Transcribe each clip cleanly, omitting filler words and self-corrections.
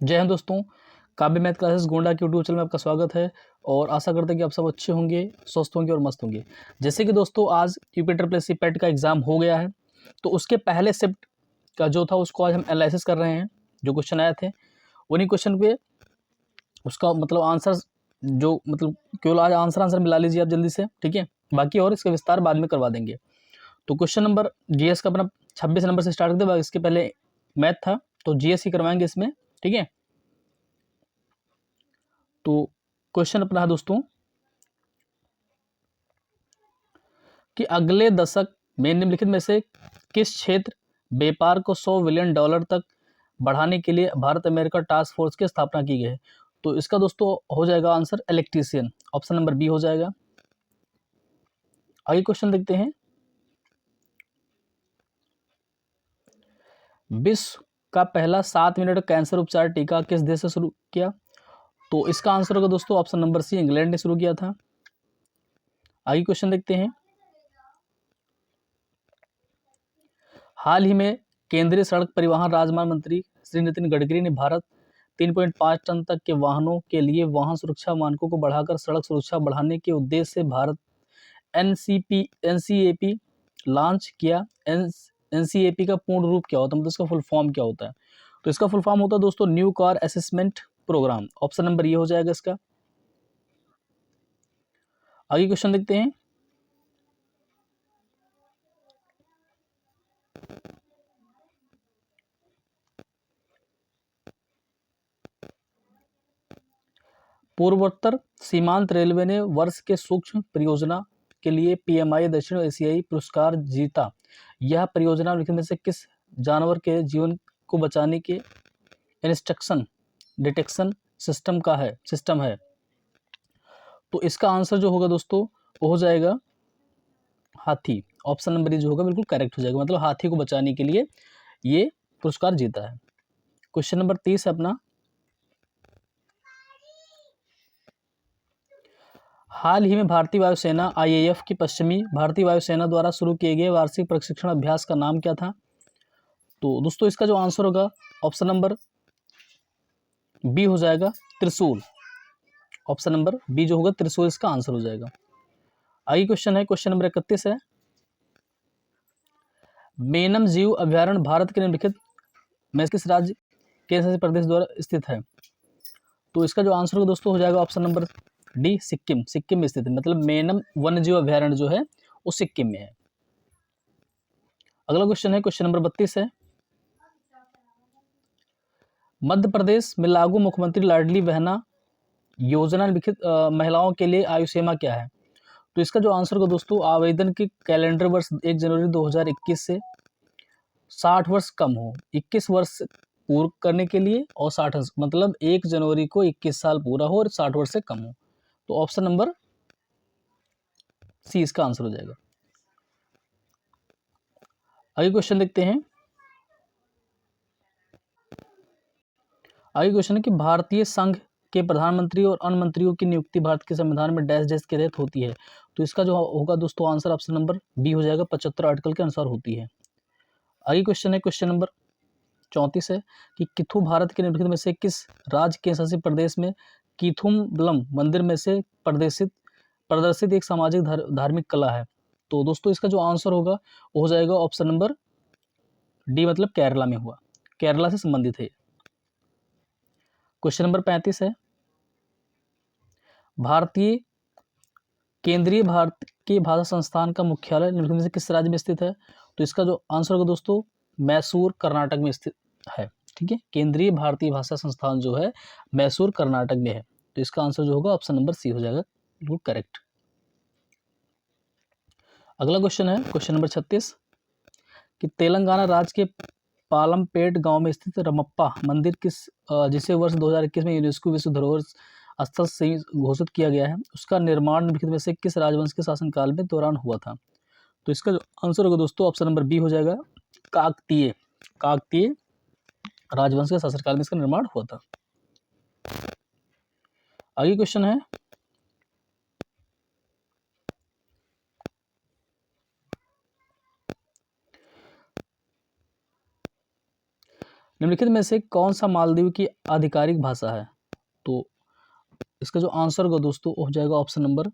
जय हिंद दोस्तों, काव्य मैथ क्लासेस गोंडा के यूट्यूब चैनल में आपका स्वागत है और आशा करते हैं कि आप सब अच्छे होंगे, स्वस्थ होंगे और मस्त होंगे। जैसे कि दोस्तों आज यूपी पेट का एग्जाम हो गया है, तो उसके पहले शिफ्ट का जो था उसको आज हम एनालिसिस कर रहे हैं। जो क्वेश्चन आए थे उन्हीं क्वेश्चन पे उसका मतलब आंसर जो मतलब केवल आज आंसर मिला लीजिए आप जल्दी से, ठीक है। बाकी और इसका विस्तार बाद में करवा देंगे। तो क्वेश्चन नंबर जीएस का अपना 26 नंबर से स्टार्ट करते हैं। इसके पहले मैथ था तो जीएस ही करवाएंगे इसमें, ठीक है। तो क्वेश्चन अपना है दोस्तों कि अगले दशक में निम्नलिखित में से किस क्षेत्र व्यापार को $100 बिलियन तक बढ़ाने के लिए भारत अमेरिका टास्क फोर्स की स्थापना की गई है। तो इसका दोस्तों हो जाएगा answer electrician, option number B हो जाएगा। आगे क्वेश्चन देखते हैं। विश्व का पहला 7 मिनट कैंसर उपचार टीका किस देश से शुरू किया? तो इसका आंसर होगा दोस्तों ऑप्शन नंबर सी, इंग्लैंड ने शुरू किया था। आगे क्वेश्चन देखते हैं। हाल ही में केंद्रीय सड़क परिवहन राजमार्ग मंत्री श्री नितिन गडकरी ने भारत 3.5 टन तक के वाहनों के लिए वाहन सुरक्षा मानकों को बढ़ाकर सड़क सुरक्षा बढ़ाने के उद्देश्य से भारत एनसीएपी लॉन्च किया। एनसीएपी का पूर्ण रूप क्या होता है, मतलब इसका फुल फॉर्म क्या होता है? तो इसका फुल फॉर्म होता है दोस्तों new car assessment programme, option number ये हो जाएगा इसका। आगे क्वेश्चन देखते हैं। पूर्वोत्तर सीमांत रेलवे ने वर्ष के सूक्ष्म परियोजना के लिए पीएमआई दक्षिण एशियाई पुरस्कार जीता। यह परियोजना निम्नलिखित में से किस जानवर के जीवन को बचाने के इंस्ट्रक्शन डिटेक्शन सिस्टम है? तो इसका आंसर जो होगा दोस्तों वो हो जाएगा हाथी, ऑप्शन नंबर ये जो होगा बिल्कुल करेक्ट हो जाएगा। मतलब हाथी को बचाने के लिए ये पुरस्कार जीता है। क्वेश्चन नंबर 30 है अपना। हाल ही में भारतीय वायुसेना आईएएफ की पश्चिमी भारतीय वायुसेना द्वारा शुरू किए गए वार्षिक प्रशिक्षण अभ्यास का नाम क्या था? तो दोस्तों इसका जो आंसर होगा ऑप्शन नंबर बी हो जाएगा त्रिशूल, ऑप्शन नंबर बी जो होगा त्रिशूल इसका आंसर हो जाएगा। आगे क्वेश्चन है, क्वेश्चन नंबर 31 है। मेनम जीव अभ्यारण्य भारत के निम्नलिखित में किस राज्य केंद्र शासित प्रदेश द्वारा स्थित है? तो इसका जो आंसर होगा दोस्तों हो जाएगा option number D, Sikkim. Sikkim में स्थित है, मतलब मेनम वन्य जीव अभ्यारण्य जो है वो सिक्किम में है। अगला क्वेश्चन है, क्वेश्चन नंबर 32 है। मध्य प्रदेश में लागू मुख्यमंत्री लाडली बहना योजना निम्नलिखित महिलाओं के लिए आयु सीमा क्या है? तो इसका जो आंसर होगा दोस्तों आवेदन के कैलेंडर वर्ष 1 जनवरी 2021 से 60 वर्ष कम हो, 21 वर्ष पूर्ण करने के लिए और 60 मतलब 1 जनवरी को 21 साल पूरा हो और 60 वर्ष से कम हो। तो ऑप्शन नंबर सी इसका आंसर हो जाएगा। आगे क्वेश्चन देखते हैं। आगे क्वेश्चन है कि भारतीय संघ के प्रधानमंत्री और अन्य मंत्रियों की नियुक्ति भारत के संविधान में डैश डैश के तहत होती है। तो इसका जो होगा दोस्तों आंसर ऑप्शन नंबर बी हो जाएगा, 75 आर्टिकल के अनुसार होती है। आगे क्वेश्चन है, क्वेश्चन नंबर 34 है कि किथु भारत के निम्नलिखित में से किस राज्य के शासित प्रदेश में कीथुमलम मंदिर में से प्रदर्शित एक सामाजिक धार्मिक कला है? तो दोस्तों इसका जो आंसर होगा वो हो जाएगा ऑप्शन नंबर डी, मतलब केरला में हुआ, केरला से संबंधित है। क्वेश्चन नंबर 35 है। भारतीय केंद्रीय भारतीय भाषा संस्थान का मुख्यालय निम्नलिखित में से किस राज्य में स्थित है? तो इसका जो आंसर होगा दोस्तों मैसूर कर्नाटक में स्थित है, ठीक है। केंद्रीय भारतीय भाषा संस्थान जो है मैसूर कर्नाटक में है। तो इसका आंसर जो होगा ऑप्शन नंबर सी हो जाएगा, बिल्कुल करेक्ट। अगला क्वेश्चन है, क्वेश्चन नंबर 36 कि तेलंगाना राज्य के पालमपेट गांव में स्थित रमप्पा मंदिर जिसे वर्ष 2021 में यूनेस्को विश्व धरोहर स्थल से घोषित किया गया है, उसका निर्माण निम्नलिखित में से किस राजवंश के शासनकाल में दौरान हुआ था? तो इसका जो आंसर होगा दोस्तों ऑप्शन नंबर बी हो जाएगा, काकतीय काकतीय राजवंश के शासनकाल में इसका निर्माण हुआ था। आगे क्वेश्चन है। निम्नलिखित में से कौन सा मालदीव की आधिकारिक भाषा है? तो इसका जो आंसर होगा दोस्तों हो जाएगा ऑप्शन नंबर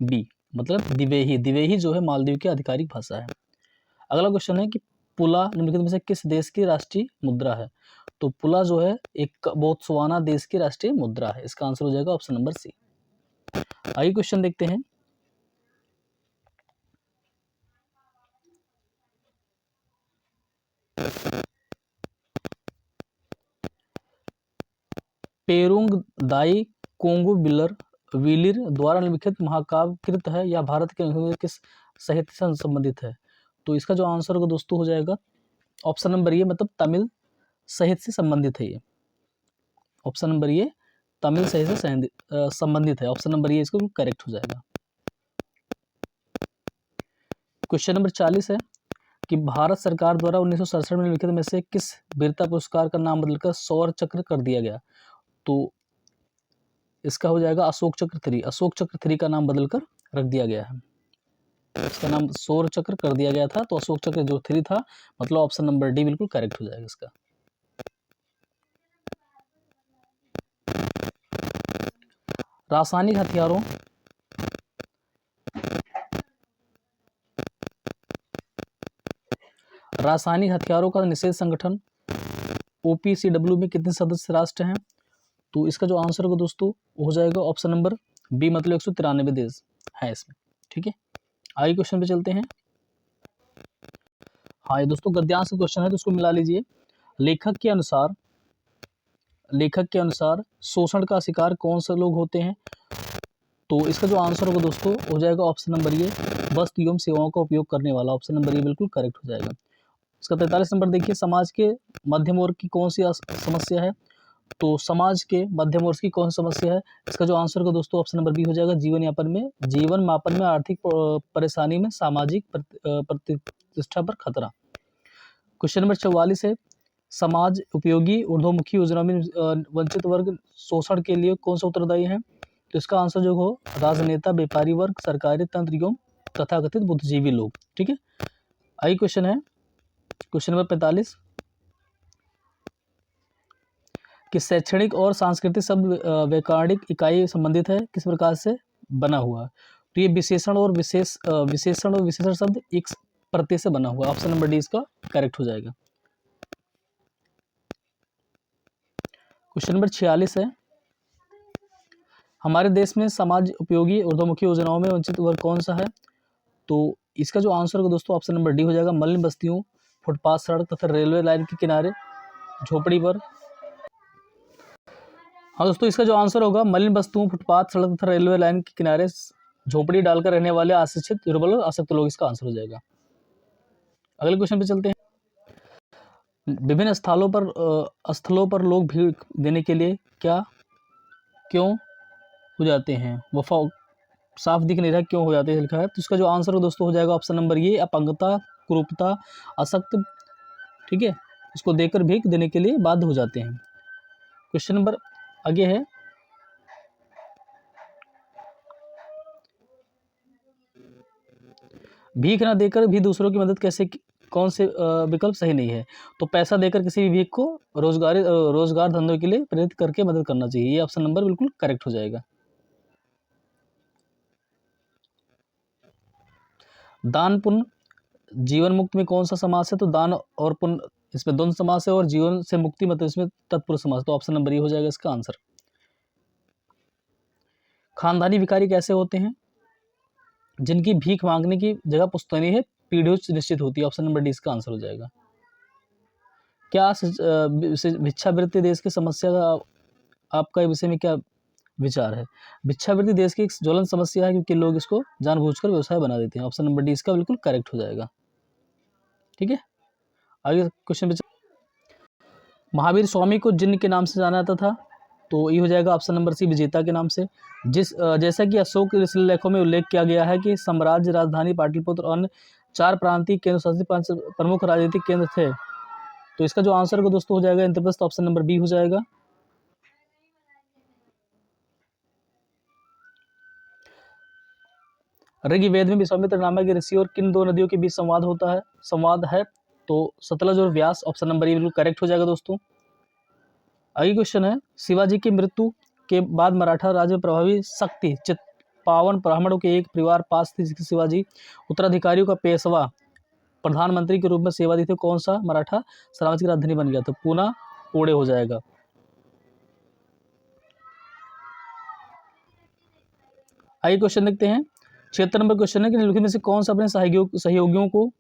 बी, मतलब दिवेही। दिवेही जो है मालदीव की आधिकारिक भाषा है। अगला क्वेश्चन है कि पुला निम्नलिखित में से किस देश की राष्ट्रीय मुद्रा है? तो पुला जो है एक बोत्सवाना देश की राष्ट्रीय मुद्रा है। इसका आंसर हो जाएगा ऑप्शन नंबर सी। आइए क्वेश्चन देखते हैं। पेरुंग दाई कोंगू बिलर विलिर द्वारा लिखित महाकाव्य कृत है या भारत के किस साहित्य से संबंधित है? तो इसका जो आंसर होगा दोस्तों हो जाएगा ऑप्शन नंबर ये, मतलब तमिल साहित्य से संबंधित है ये। ऑप्शन नंबर ये तमिल साहित्य से संबंधित है। ऑप्शन नंबर ये इसको करेक्ट हो जाएगा। क्वेश्चन नंबर 40 है कि भारत सरकार द्वारा 1967 में लिखित में से किस वीरता पुरस्कार का नाम बदलकर शौर्य चक्र कर दिया गया? तो इसका हो जाएगा अशोक चक्र 3। अशोक चक्र 3 का नाम बदलकर रख दिया गया है। इसका नाम शौर्य चक्र कर दिया गया था, तो अशोक चक्र जो 3 था, मतलब ऑप्शन नंबर डी बिल्कुल करेक्ट हो जाएगा इसका। रासायनिक हथियारों का निषेध संगठन OPCW में कितने सदस्य राष्ट्र हैं? तो इसका जो आंसर होगा दोस्तों हो जाएगा ऑप्शन नंबर बी, मतलब 193 देश हैं इसमें। ठीक है, आगे क्वेश्चन पे चलते हैं। हाँ ये दोस्तों गद्यांश का क्वेश्चन है, तो उसको मिला लीजिए। लेखक के अनुसार शोषण का शिकार कौन से लोग होते हैं? तो इसका जो आंसर होगा दोस्तों हो जाएगा ऑप्शन नंबर ये, वस्तु एवं सेवाओं का उपयोग करने वाला। ऑप्शन नंबर ये बिल्कुल करेक्ट हो जाएगा। इसका 43 नंबर देखिए, समाज के मध्यम वर्ग की कौन सी समस्या है? तो समाज के मध्यम वर्ग की कौन सी समस्या है? इसका जो आंसर होगा दोस्तों ऑप्शन नंबर बी हो जाएगा, जीवन मापन में आर्थिक परेशानी में सामाजिक प्रतिष्ठा पर खतरा। क्वेश्चन नंबर 44 है, समाज उपयोगी ऊर्ध्वमुखी योजना में वंचित वर्ग शोषण के लिए कौन सा उत्तरदायी है? तो इसका आंसर जो हो राजनेता, व्यापारी वर्ग, सरकारी तंत्र एवं तथाकथित बुद्धिजीवी लोग। ठीक है, आगे क्वेश्चन है क्वेश्चन नंबर 45 कि शैक्षणिक और सांस्कृतिक शब्द व्याकरणिक इकाई संबंधित है, किस प्रकार से बना हुआ? तो ये विशेषण और विशेषण शब्द एक प्रत्यय से बना हुआ। ऑप्शन नंबर डी इसका करेक्ट हो जाएगा। क्वेश्चन नंबर 46 है, हमारे देश में समाज उपयोगी ऊर्ध्वमुखी योजनाओं में वंचित वर्ग कौन सा है? तो इसका जो आंसर होगा दोस्तों ऑप्शन नंबर डी हो जाएगा, मलिन बस्तियों, फुटपाथ, सड़क तथा रेलवे लाइन के किनारे, झोपड़ी पर। हाँ दोस्तों, इसका जो आंसर होगा मलिन बस्तियों, फुटपाथ, सड़क तथा रेलवे लाइन के किनारे झोपड़ी डालकर रहने वाले अशिक्षित, दुर्बल और आसक्त लोग, इसका आंसर हो जाएगा। अगले क्वेश्चन पे चलते हैं। विभिन्न स्थलों पर लोग भीड़ देने के लिए क्यों हो जाते हैं? वफा साफ दिख नहीं रहा क्यों हो जाते हैं लिखा है, तो इसका जो आंसर हो दोस्तों हो जाएगा ऑप्शन नंबर ये, अपंगता, कुरूपता, असक्त। ठीक है, इसको देकर भीख देने के लिए बाध्य हो जाते हैं। क्वेश्चन नंबर आगे है, भीख ना देकर भी दूसरों की मदद कौन से विकल्प सही नहीं है? तो पैसा देकर किसी भी भीख को रोजगार धंधों के लिए प्रेरित करके मदद करना चाहिए। ये ऑप्शन नंबर बिल्कुल करेक्ट हो जाएगा। दान पुण्य जीवन मुक्त में कौन सा समास है? तो दान और पुण्य इसमें द्वंद्व समास है, और जीवन से मुक्ति मतलब इसमें तत्पुरुष समास। तो ऑप्शन नंबर ये हो जाएगा इसका आंसर। खानदानी भिखारी कैसे होते हैं? जिनकी भीख मांगने की जगह पुश्तैनी है, पीढ़ियों से निश्चित होती है। ऑप्शन नंबर डी इसका आंसर हो जाएगा। क्या भिक्षावृत्ति देश की समस्या का आपका विषय में क्या विचार है? भिक्षावृत्ति देश की एक ज्वलंत समस्या है, क्योंकि लोग इसको जानबूझकर व्यवसाय बना देते हैं। ऑप्शन नंबर डी इसका बिल्कुल करेक्ट हो जाएगा। ठीक है, आगे क्वेश्चन पे महावीर स्वामी को जिन के नाम से जाना जाता था? तो ये हो जाएगा ऑप्शन नंबर सी, विजेता के नाम से। जैसा कि अशोक के शिलालेखों में उल्लेख किया गया है कि साम्राज्य राजधानी पाटलिपुत्र और अन्य 4 प्रांतीय केंद्र शासित 5 प्रमुख राजनीतिक केंद्र थे। तो इसका जो आंसर को दोस्तों हो जाएगा इंद्रप्रस्थ। ऑप्शन नंबर बी हो जाएगा। ऋग्वेद में विश्वामित्र नामक ऋषि और किन 2 नदियों के बीच संवाद है? तो सतलज और व्यास, ऑप्शन नंबर ए बिल्कुल करेक्ट हो जाएगा दोस्तों। आगे क्वेश्चन है, शिवाजी की मृत्यु के बाद मराठा राज्य में प्रभावी शक्ति चित्पावन ब्राह्मणों के एक परिवार पास थी, जिसके शिवाजी उत्तराधिकारियों का पेशवा प्रधानमंत्री के रूप में सेवा दी थी। कौन सा मराठा साम्राज्य की राजधानी बन गया? तो पूना पुणे हो जाएगा। आगे क्वेश्चन देखते हैं, 76 नंबर क्वेश्चन है कि निम्नलिखित में से कौन सा अपने सहयोगियों को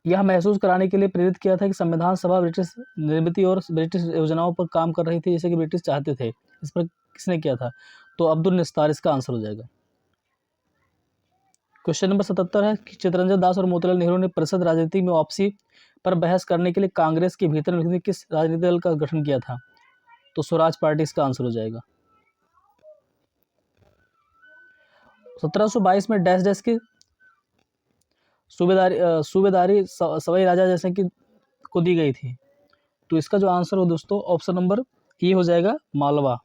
यह महसूस कराने के लिए प्रेरित किया था कि संविधान सभा ब्रिटिश निर्मित और ब्रिटिश योजनाओं पर काम कर रही थी जैसे कि ब्रिटिश चाहते थे? इस पर किसने किया था? तो अब्दुल निस्तार इसका आंसर हो जाएगा। क्वेश्चन नंबर 77 है कि चित्तरंजन दास और मोतीलाल नेहरू ने परिषद राजनीति में वापसी पर बहस करने के लिए कांग्रेस के भीतर किस राजनीतिक दल का गठन किया था? तो स्वराज पार्टी इसका आंसर हो जाएगा। 1722 में डैश डैश की सूबेदारी सवाई राजा जैसे कि को दी गई थी? तो इसका जो आंसर हो दोस्तों, ऑप्शन नंबर ए हो जाएगा, मालवा।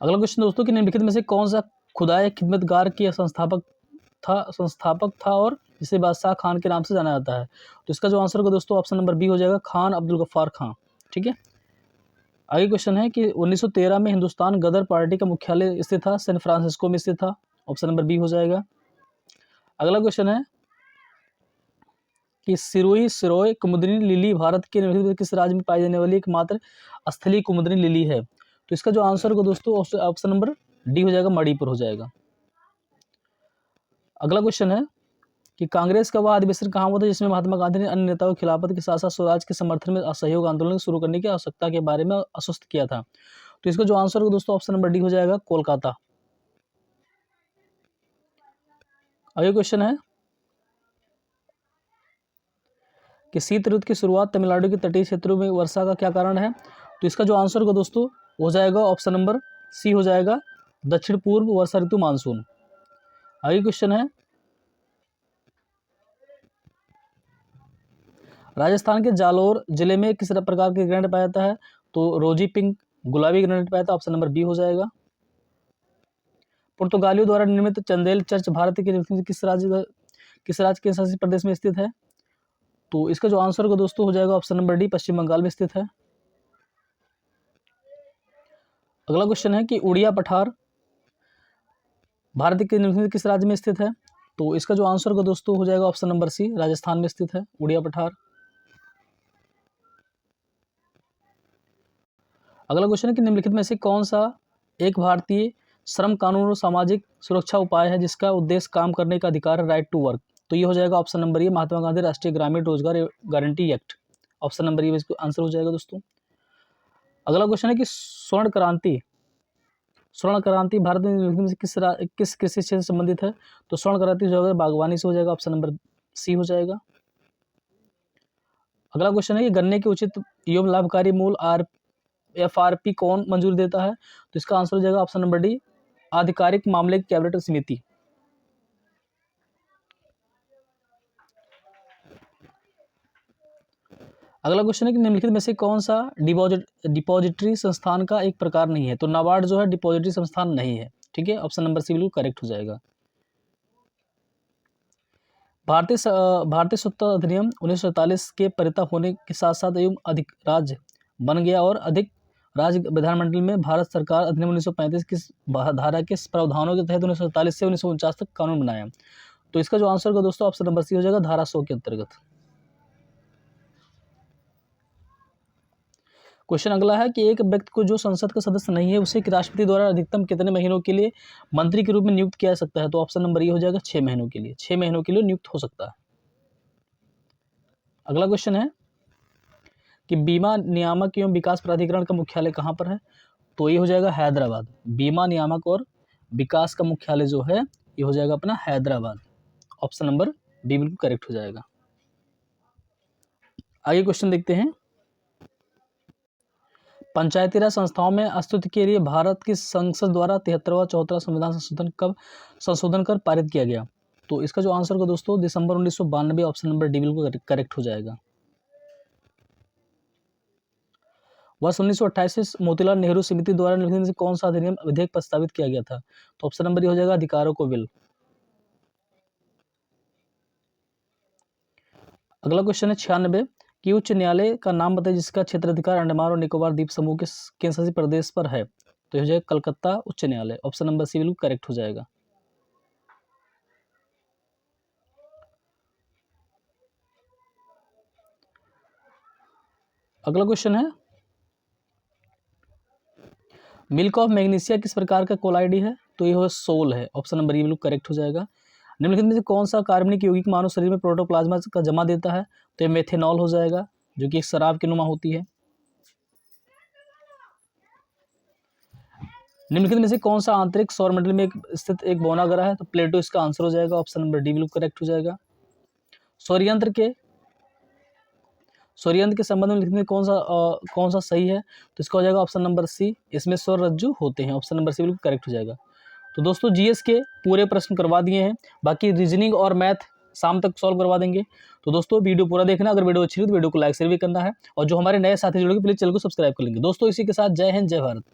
अगला क्वेश्चन दोस्तों कि निम्नलिखित में से कौन सा खुदाई खिदमतगार की संस्थापक था और जिसे बादशाह खान के नाम से जाना जाता है? तो इसका जो आंसर होगा दोस्तों, ऑप्शन नंबर बी हो जाएगा, खान अब्दुल गफ्फार खान। ठीक है। आगे क्वेश्चन है कि 1913 में हिंदुस्तान गदर पार्टी का मुख्यालय स्थित था, सैन फ्रांसिस्को में स्थित था। ऑप्शन नंबर बी हो जाएगा। अगला क्वेश्चन है कि सिरोय कुमुदिनी लिली भारत के निम्नलिखित में किस राज्य में पाई जाने वाली एकमात्र स्थलीय कुमुदिनी लिली है? तो इसका जो आंसर होगा दोस्तों, ऑप्शन नंबर डी हो जाएगा, मणिपुर हो जाएगा। अगला क्वेश्चन है कि कांग्रेस का वह अधिवेशन कहाँ हुआ था जिसमें महात्मा गांधी ने अन्य नेताओं के खिलाफत के साथ साथ स्वराज के समर्थन में असहयोग आंदोलन शुरू करने की आवश्यकता के बारे में आश्वस्त किया था? तो इसका जो आंसर होगा दोस्तों, ऑप्शन नंबर डी हो जाएगा, कोलकाता। अगला क्वेश्चन है कि शीत ऋतु की शुरुआत तमिलनाडु के तटीय क्षेत्रों में वर्षा का क्या कारण है? तो इसका जो आंसर होगा दोस्तों, हो जाएगा ऑप्शन नंबर सी हो जाएगा, दक्षिण पूर्व वर्षा ऋतु मानसून। आगे क्वेश्चन है, राजस्थान के जालोर जिले में किस प्रकार के ग्रेनेड पाया जाता है? तो रोजी पिंक गुलाबी ग्रेनेड पाया जाता है। ऑप्शन नंबर बी हो जाएगा। पुर्तगालियों द्वारा निर्मित चंदेल चर्च भारत के किस राज्य के शासित प्रदेश में स्थित है? तो इसका जो आंसर होगा दोस्तों, हो जाएगा ऑप्शन नंबर डी, पश्चिम बंगाल में स्थित है। अगला क्वेश्चन है कि उड़िया पठार भारत के निम्नलिखित किस राज्य में स्थित है? तो इसका जो आंसर होगा दोस्तों, हो जाएगा ऑप्शन नंबर सी, राजस्थान में स्थित है उड़िया पठार। अगला क्वेश्चन है कि निम्नलिखित में से कौन सा एक भारतीय श्रम कानून और सामाजिक सुरक्षा उपाय है जिसका उद्देश्य काम करने का अधिकार है, राइट टू वर्क? तो ये हो जाएगा option number A, Mahatma Gandhi राष्ट्रीय ग्रामीण रोजगार guarantee act. Option number A इसका आंसर हो जाएगा दोस्तों। अगला क्वेश्चन है कि स्वर्ण क्रांति भारत में किस कृषि क्षेत्र से संबंधित है? तो स्वर्ण क्रांति जो है बागवानी से हो जाएगा, ऑप्शन नंबर सी हो जाएगा। अगला क्वेश्चन है कि गन्ने के उचित एवं लाभकारी मूल्य FRP कौन मंजूरी देता है? तो इसका आंसर हो जाएगा ऑप्शन नंबर डी, आधिकारिक मामले की कैबिनेट समिति। अगला क्वेश्चन है कि निम्नलिखित में से कौन सा डिपॉजिटरी संस्थान का एक प्रकार नहीं है? तो नाबार्ड जो है डिपॉजिटरी संस्थान नहीं है। ठीक है, ऑप्शन नंबर सी बिल्कुल करेक्ट हो जाएगा। भारतीय स्वतंत्रता अधिनियम 1947 के परिता होने के साथ साथ एवं अधिक राज्य बन गया और अधिक राज्य विधानमंडल में भारत सरकार अधिनियम 1935 की धारा के प्रावधानों के तहत 1947 से 1949 तक कानून बनाया। तो इसका जो आंसर होगा दोस्तों, ऑप्शन नंबर सी हो जाएगा, धारा 100 के अंतर्गत। क्वेश्चन अगला है कि एक व्यक्ति को जो संसद का सदस्य नहीं है उसे राष्ट्रपति द्वारा अधिकतम कितने महीनों के लिए मंत्री के रूप में नियुक्त किया जा सकता है? तो ऑप्शन नंबर ए हो जाएगा, 6 महीनों के लिए। 6 महीनों के लिए नियुक्त हो सकता है। अगला क्वेश्चन है कि बीमा नियामक एवं विकास प्राधिकरण का मुख्यालय कहाँ पर है? तो ये हो जाएगा हैदराबाद। बीमा नियामक और विकास का मुख्यालय जो है ये हो जाएगा अपना हैदराबाद। ऑप्शन नंबर बी बिल्कुल करेक्ट हो जाएगा। आगे क्वेश्चन देखते हैं, पंचायती राज संस्थाओं में अस्तित्व के लिए भारत की संसद द्वारा 73वां 74वां संविधान संशोधन कब संशोधन कर पारित किया गया? तो इसका जो आंसर होगा दोस्तों, दिसंबर 1992। ऑप्शन नंबर डी बिल्कुल करेक्ट हो जाएगा। वर्ष 1928 में मोतीलाल नेहरू समिति द्वारा निम्नलिखित में से कौन सा अधिनियम विधेयक प्रस्तावित किया गया था? तो ऑप्शन नंबर ये हो जाएगा अधिकारों को बिल। अगला क्वेश्चन है 96 कि उच्च न्यायालय का नाम बताइए जिसका क्षेत्राधिकार अंडमान और निकोबार द्वीप समूह के केंद्र शासित प्रदेश पर है। तो हो जाएगा कलकत्ता उच्च न्यायालय। ऑप्शन नंबर सी बिल्कुल करेक्ट हो जाएगा। अगला क्वेश्चन है मिल्क ऑफ मैग्नीशिया किस प्रकार का कोलाइडी है? तो ये हो सोल है। ऑप्शन नंबर ये बिल्कुल करेक्ट हो जाएगा। निम्नलिखित में से कौन सा कार्बनिक यौगिक मानव शरीर में प्रोटोप्लाज्मा का जमा देता है? तो ये मेथेनॉल हो जाएगा, जो कि एक शराब की नुमा होती है। निम्नलिखित में से कौन सा आंतरिक सौरमंडल में स्थित एक बौना ग्रह है? तो प्लेटो इसका आंसर हो जाएगा। ऑप्शन नंबर डी बिल्कुल करेक्ट हो जाएगा। सौरयंत्र के संबंध में लिखने में कौन सा सही है? तो इसका हो जाएगा ऑप्शन नंबर सी, इसमें सौर रज्जु होते हैं। ऑप्शन नंबर सी बिल्कुल करेक्ट हो जाएगा। तो दोस्तों जीएस के पूरे प्रश्न करवा दिए हैं, बाकी रीजनिंग और मैथ शाम तक सॉल्व करवा देंगे। तो दोस्तों वीडियो पूरा देखना, अगर वीडियो अच्छी लगी तो वीडियो को लाइक शेयर भी करना है, और जो हमारे नए साथी जुड़ेंगे प्लीज चैनल को सब्सक्राइब कर लेंगे। दोस्तों इसी के साथ जय हिंद जय भारत।